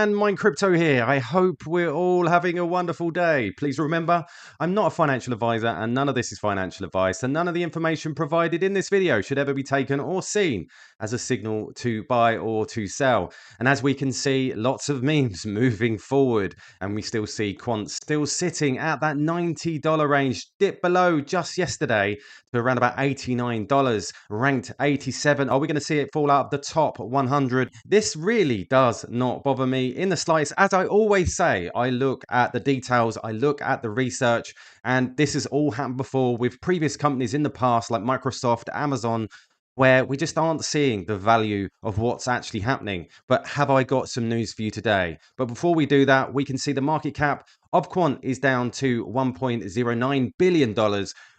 and Mind Crypto here. I hope we're all having a wonderful day. Please remember, I'm not a financial advisor and none of this is financial advice, and none of the information provided in this video should ever be taken or seen as a signal to buy or to sell. And as we can see, lots of memes moving forward, and we still see Quant still sitting at that $90 range, dipped below just yesterday to around about $89, ranked 87. Are we going to see it fall out of the top 100? This really does not bother me in the slightest. As I always say, I look at the details, I look at the research, and this has all happened before with previous companies in the past like Microsoft, Amazon, where we just aren't seeing the value of what's actually happening. But have I got some news for you today? But before we do that, we can see the market cap of Quant is down to $1.09 billion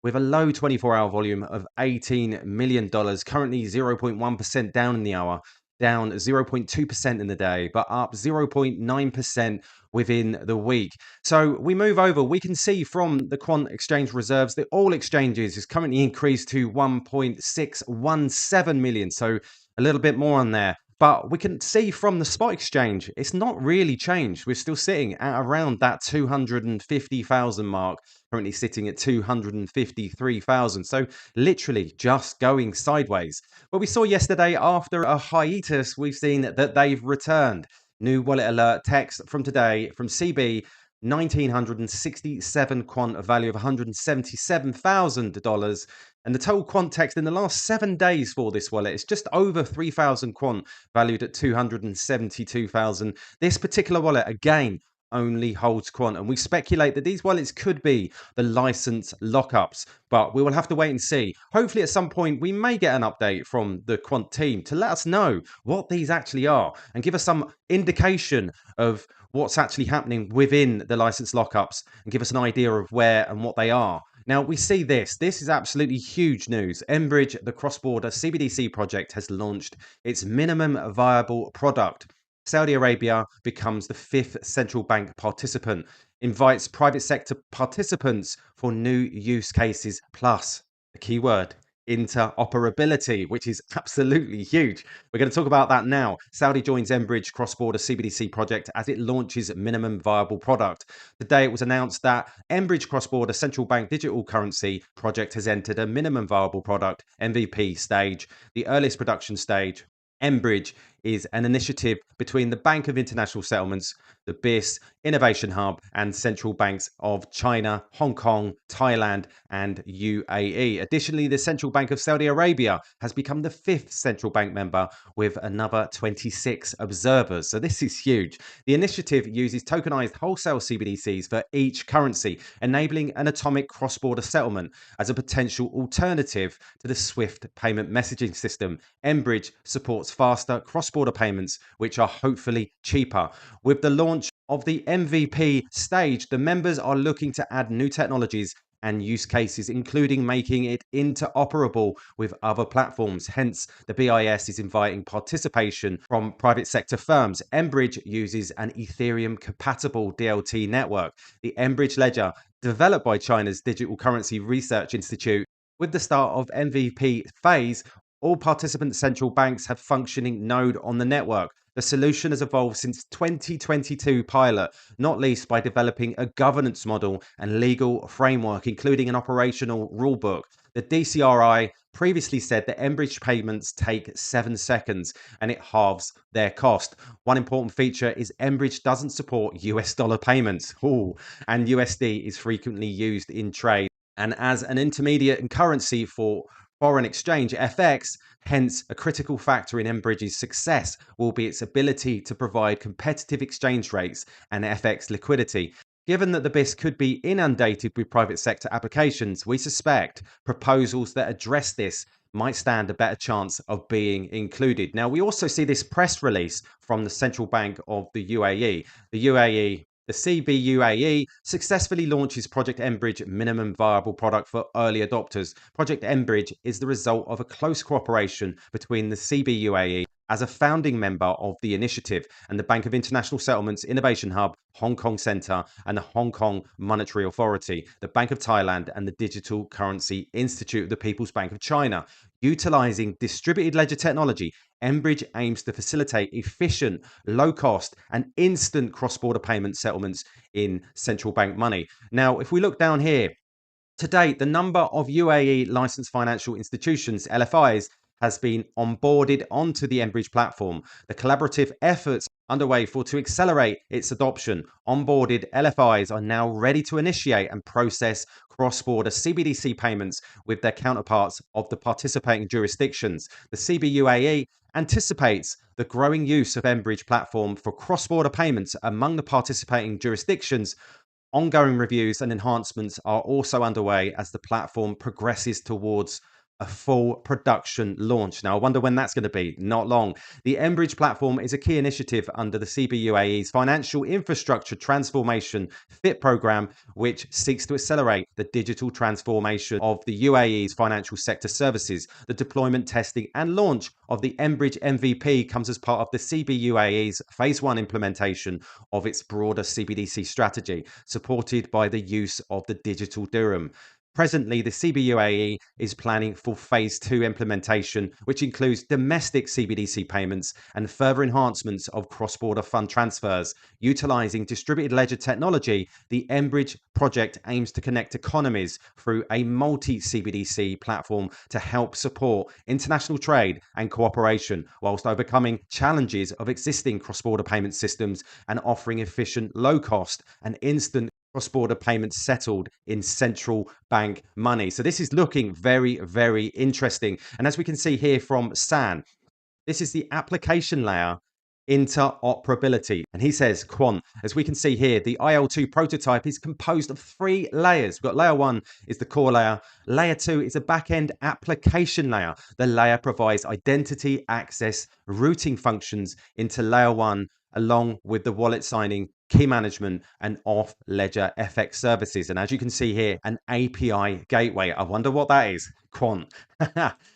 with a low 24-hour volume of $18 million, currently 0.1% down in the hour, down 0.2% in the day, but up 0.9% within the week. So we move over, we can see from the Quant exchange reserves that all exchanges is currently increased to 1.617 million. So a little bit more on there. But we can see from the spot exchange, it's not really changed. We're still sitting at around that 250,000 mark, currently sitting at 253,000. So literally just going sideways. But we saw yesterday after a hiatus, we've seen that they've returned. New wallet alert text from today from CB, 1,967 quant, a value of $177,000. And the total quant text in the last 7 days for this wallet is just over 3,000 quant, valued at 272,000. This particular wallet, again, only holds quant, and we speculate that these wallets could be the license lockups, but we will have to wait and see. Hopefully at some point we may get an update from the quant team to let us know what these actually are and give us some indication of what's actually happening within the license lockups and give us an idea of where and what they are. Now, we see this is absolutely huge news. Embridge, the cross-border CBDC project, has launched its minimum viable product. Saudi Arabia becomes the 5th central bank participant, invites private sector participants for new use cases, plus the key word, interoperability, which is absolutely huge. We're going to talk about that now. Saudi joins Embridge cross-border CBDC project as it launches minimum viable product. Today it was announced that Embridge cross-border central bank digital currency project has entered a minimum viable product MVP stage, the earliest production stage. Embridge is an initiative between the Bank of International Settlements, the BIS, Innovation Hub, and central banks of China, Hong Kong, Thailand, and UAE. Additionally, the Central Bank of Saudi Arabia has become the 5th central bank member with another 26 observers. So this is huge. The initiative uses tokenized wholesale CBDCs for each currency, enabling an atomic cross-border settlement as a potential alternative to the SWIFT payment messaging system. Embridge supports faster cross-border payments, which are hopefully cheaper. With the launch of the MVP stage, the members are looking to add new technologies and use cases, including making it interoperable with other platforms. Hence, the BIS is inviting participation from private sector firms. Embridge uses an Ethereum-compatible DLT network. The Embridge ledger, developed by China's Digital Currency Research Institute. With the start of MVP phase, all participant central banks have functioning node on the network. The solution has evolved since 2022 pilot, not least by developing a governance model and legal framework, including an operational rulebook. The DCRI previously said that Embridge payments take 7 seconds and it halves their cost. One important feature is Embridge doesn't support US dollar payments. And USD is frequently used in trade. And as an intermediate and currency for foreign exchange, FX, hence a critical factor in Embridge's success will be its ability to provide competitive exchange rates and FX liquidity. Given that the BIS could be inundated with private sector applications, we suspect proposals that address this might stand a better chance of being included. Now, we also see this press release from the Central Bank of the UAE. The CBUAE successfully launches Project Embridge minimum viable product for early adopters. Project Embridge is the result of a close cooperation between the CBUAE as a founding member of the initiative, and the Bank of International Settlements Innovation Hub, Hong Kong Centre, and the Hong Kong Monetary Authority, the Bank of Thailand, and the Digital Currency Institute of the People's Bank of China. Utilizing distributed ledger technology, Embridge aims to facilitate efficient, low-cost, and instant cross-border payment settlements in central bank money. Now, if we look down here, to date, the number of UAE licensed financial institutions, LFIs, has been onboarded onto the Embridge platform. The collaborative efforts underway to accelerate its adoption. Onboarded LFIs are now ready to initiate and process cross-border CBDC payments with their counterparts of the participating jurisdictions. The CBUAE anticipates the growing use of Embridge platform for cross-border payments among the participating jurisdictions. Ongoing reviews and enhancements are also underway as the platform progresses towards a full production launch. Now, I wonder when that's going to be. Not long. The Embridge platform is a key initiative under the CBUAE's Financial Infrastructure Transformation FIT program, which seeks to accelerate the digital transformation of the UAE's financial sector services. The deployment, testing, and launch of the Embridge MVP comes as part of the CBUAE's Phase 1 implementation of its broader CBDC strategy, supported by the use of the digital dirham. Presently, the CBUAE is planning for Phase 2 implementation, which includes domestic CBDC payments and further enhancements of cross-border fund transfers. Utilizing distributed ledger technology, the Embridge project aims to connect economies through a multi-CBDC platform to help support international trade and cooperation, whilst overcoming challenges of existing cross-border payment systems and offering efficient, low-cost, and instant cross-border payments settled in central bank money. So this is looking very, very interesting. And as we can see here from San, this is the application layer interoperability. And he says, Quant, as we can see here, the IL2 prototype is composed of 3 layers. We've got layer 1 is the core layer. Layer 2 is a back-end application layer. The layer provides identity, access, routing functions into layer 1, along with the wallet signing, key management, and off-ledger FX services. And as you can see here, an API gateway. I wonder what that is. Quant.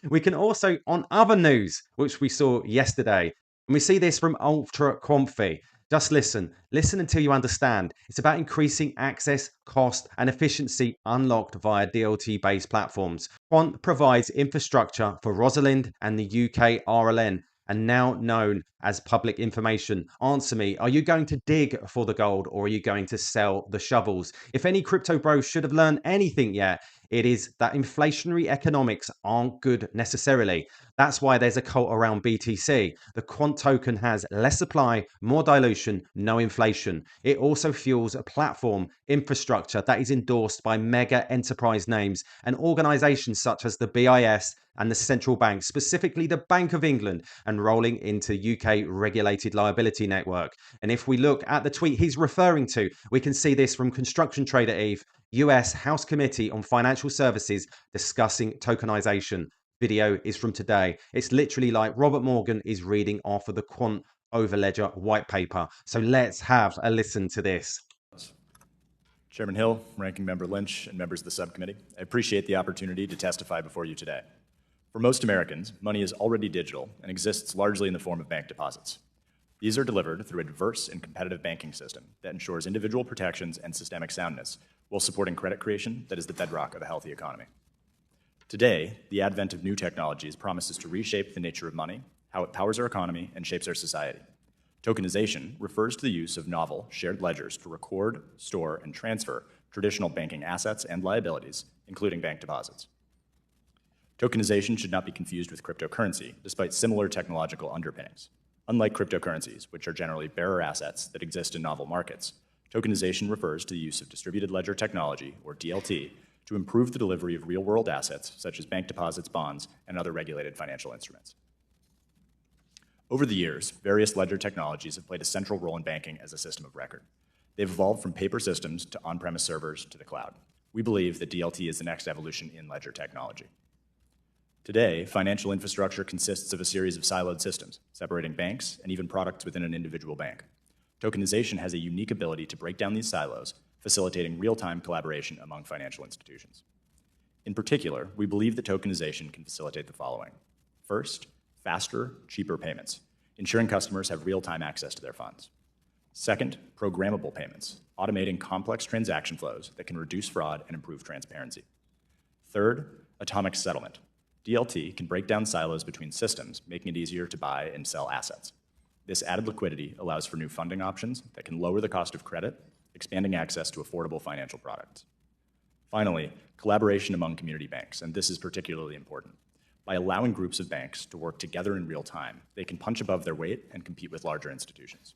We can also, on other news, which we saw yesterday, and we see this from Ultra Quantfi. Just listen until you understand. It's about increasing access, cost, and efficiency unlocked via DLT-based platforms. Quant provides infrastructure for Rosalind and the UK RLN, and now known as public information. Answer me, are you going to dig for the gold, or are you going to sell the shovels? If any crypto bros should have learned anything yet, it is that inflationary economics aren't good necessarily. That's why there's a cult around BTC. The Quant token has less supply, more dilution, no inflation. It also fuels a platform infrastructure that is endorsed by mega enterprise names and organizations such as the BIS and the central bank, specifically the Bank of England, and rolling into UK regulated liability network. And if we look at the tweet he's referring to, we can see this from Construction Trader Eve, US House Committee on Financial Services discussing tokenization. Video is from today. It's literally like Robert Morgan is reading off of the Quant Overledger white paper. So let's have a listen to this. Chairman Hill, Ranking Member Lynch, and members of the subcommittee, I appreciate the opportunity to testify before you today. For most Americans, money is already digital and exists largely in the form of bank deposits. These are delivered through a diverse and competitive banking system that ensures individual protections and systemic soundness while supporting credit creation that is the bedrock of a healthy economy. Today, the advent of new technologies promises to reshape the nature of money, how it powers our economy, and shapes our society. Tokenization refers to the use of novel, shared ledgers to record, store, and transfer traditional banking assets and liabilities, including bank deposits. Tokenization should not be confused with cryptocurrency, despite similar technological underpinnings. Unlike cryptocurrencies, which are generally bearer assets that exist in novel markets, tokenization refers to the use of distributed ledger technology, or DLT, to improve the delivery of real-world assets, such as bank deposits, bonds, and other regulated financial instruments. Over the years, various ledger technologies have played a central role in banking as a system of record. They've evolved from paper systems to on-premise servers to the cloud. We believe that DLT is the next evolution in ledger technology. Today, financial infrastructure consists of a series of siloed systems, separating banks and even products within an individual bank. Tokenization has a unique ability to break down these silos, facilitating real-time collaboration among financial institutions. In particular, we believe that tokenization can facilitate the following. First, faster, cheaper payments. ensuring customers have real-time access to their funds. Second, programmable payments, automating complex transaction flows that can reduce fraud and improve transparency. Third, atomic settlement. DLT can break down silos between systems, making it easier to buy and sell assets. This added liquidity allows for new funding options that can lower the cost of credit, expanding access to affordable financial products. Finally, collaboration among community banks, and this is particularly important. By allowing groups of banks to work together in real time, they can punch above their weight and compete with larger institutions.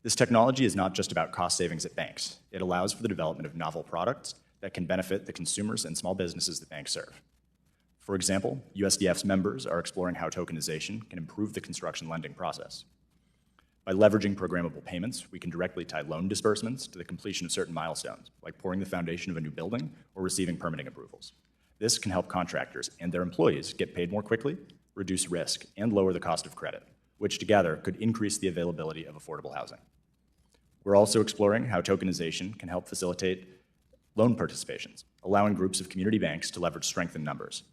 This technology is not just about cost savings at banks. It allows for the development of novel products that can benefit the consumers and small businesses that banks serve. For example, USDF's members are exploring how tokenization can improve the construction lending process. By leveraging programmable payments, we can directly tie loan disbursements to the completion of certain milestones, like pouring the foundation of a new building or receiving permitting approvals. This can help contractors and their employees get paid more quickly, reduce risk, and lower the cost of credit, which together could increase the availability of affordable housing. We're also exploring how tokenization can help facilitate loan participations, allowing groups of community banks to leverage strength in numbers.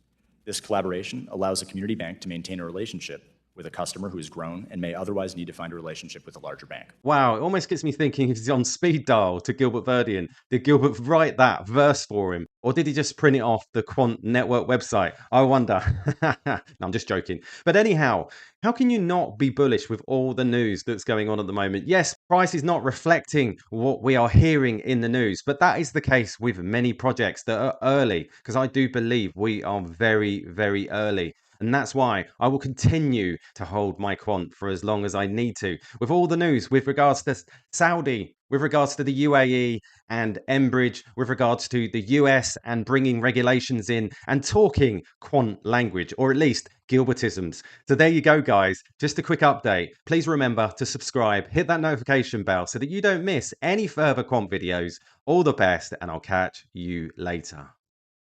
This collaboration allows a community bank to maintain a relationship with a customer who has grown and may otherwise need to find a relationship with a larger bank. Wow, it almost gets me thinking if he's on speed dial to Gilbert Verdian. Did Gilbert write that verse for him? Or did he just print it off the Quant Network website? I wonder. No, I'm just joking. But anyhow, how can you not be bullish with all the news that's going on at the moment? Yes, price is not reflecting what we are hearing in the news, but that is the case with many projects that are early, because I do believe we are very, very early. And that's why I will continue to hold my quant for as long as I need to. With all the news with regards to Saudi, with regards to the UAE and Embridge, with regards to the US and bringing regulations in and talking quant language, or at least Gilbertisms. So there you go, guys. Just a quick update. Please remember to subscribe, hit that notification bell so that you don't miss any further quant videos. All the best, and I'll catch you later.